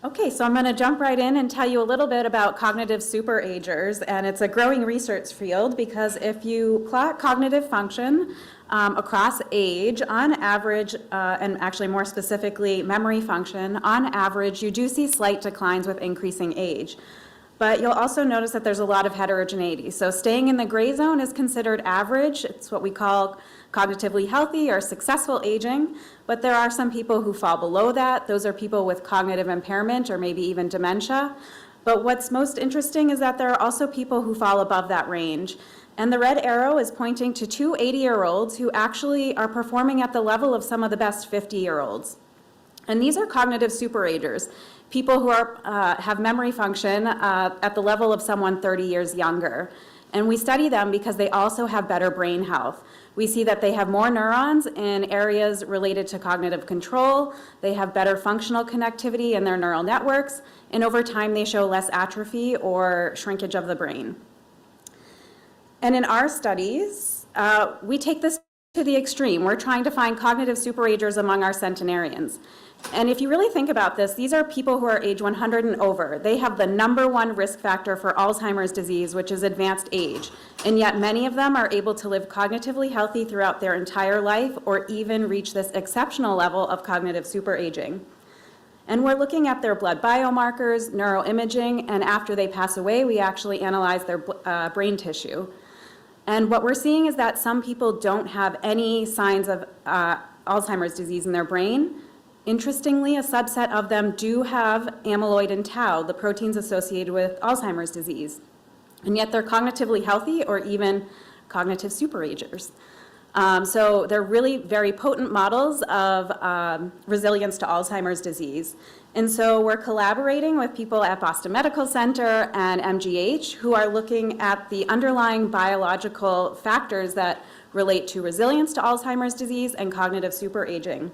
Okay, so I'm going to jump right in and tell you a little bit about cognitive superagers, and it's a growing research field because if you plot cognitive function across age, on average, and actually more specifically memory function, on average you do see slight declines with increasing age. But you'll also notice that there's a lot of heterogeneity. So staying in the gray zone is considered average. It's what we call cognitively healthy or successful aging. But there are some people who fall below that. Those are people with cognitive impairment or maybe even dementia. But what's most interesting is that there are also people who fall above that range. And the red arrow is pointing to two 80-year-olds who actually are performing at the level of some of the best 50-year-olds. And these are cognitive superagers, people who have memory function at the level of someone 30 years younger. And we study them because they also have better brain health. We see that they have more neurons in areas related to cognitive control, they have better functional connectivity in their neural networks, and over time they show less atrophy or shrinkage of the brain. And in our studies, we take this to the extreme. We're trying to find cognitive superagers among our centenarians. And if you really think about this, these are people who are age 100 and over. They have the #1 risk factor for Alzheimer's disease, which is advanced age. And yet many of them are able to live cognitively healthy throughout their entire life or even reach this exceptional level of cognitive superaging. And we're looking at their blood biomarkers, neuroimaging, and after they pass away, we actually analyze their brain tissue. And what we're seeing is that some people don't have any signs of Alzheimer's disease in their brain. Interestingly, a subset of them do have amyloid and tau, the proteins associated with Alzheimer's disease. And yet they're cognitively healthy or even cognitive superagers. So they're really very potent models of resilience to Alzheimer's disease. And so we're collaborating with people at Boston Medical Center and MGH who are looking at the underlying biological factors that relate to resilience to Alzheimer's disease and cognitive superaging.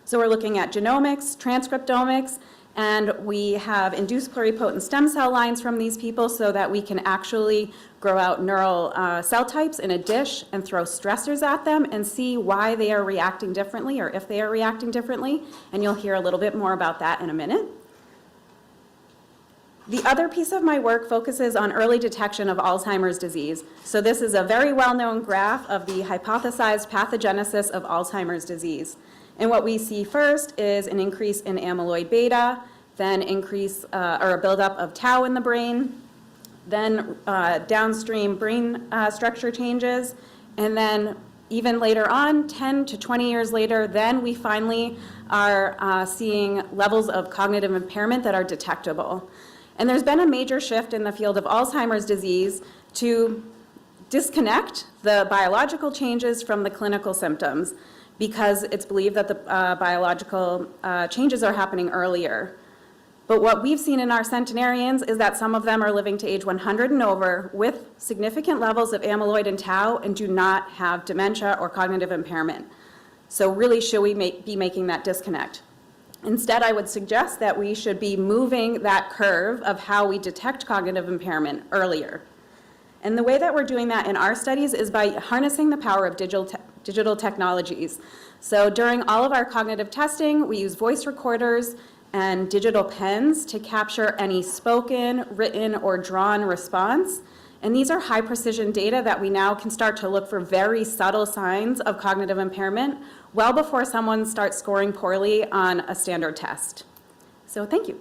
So we're looking at genomics, transcriptomics, and we have induced pluripotent stem cell lines from these people so that we can actually grow out neural cell types in a dish and throw stressors at them and see why they are reacting differently or if they are reacting differently. And you'll hear a little bit more about that in a minute. The other piece of my work focuses on early detection of Alzheimer's disease. So this is a very well-known graph of the hypothesized pathogenesis of Alzheimer's disease. And what we see first is an increase in amyloid beta, then increase or a buildup of tau in the brain, then downstream brain structure changes, and then even later on, 10 to 20 years later, then we finally are seeing levels of cognitive impairment that are detectable. And there's been a major shift in the field of Alzheimer's disease to disconnect the biological changes from the clinical symptoms, because it's believed that the biological changes are happening earlier. But what we've seen in our centenarians is that some of them are living to age 100 and over with significant levels of amyloid and tau and do not have dementia or cognitive impairment. So really, should we be making that disconnect? Instead, I would suggest that we should be moving that curve of how we detect cognitive impairment earlier. And the way that we're doing that in our studies is by harnessing the power of digital technologies. So during all of our cognitive testing, we use voice recorders and digital pens to capture any spoken, written, or drawn response. And these are high precision data that we now can start to look for very subtle signs of cognitive impairment well before someone starts scoring poorly on a standard test. So thank you.